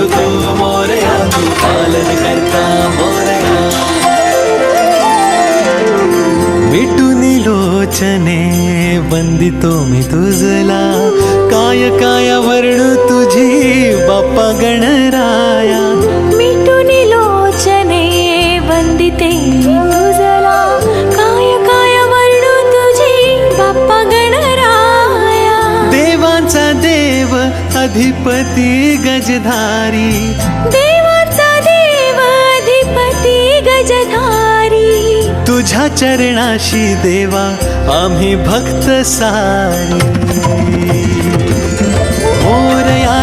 बंधू तू मोरया, तू पालन करता मोरया. मिटून लोचने वंदितो मी तुझला, काय काय वर्णू तुझी बाप्पा गणराया. मिटून लोचने वंदिते तुझला, काय काय वर्णू तुझी बाप्पा गणराया. देवांचा देव अधिपती गजधारी, देवाचा देव अधिपती गजधारी. तुझ्या चरणाशी देवा आम्ही भक्त सारी. मोरया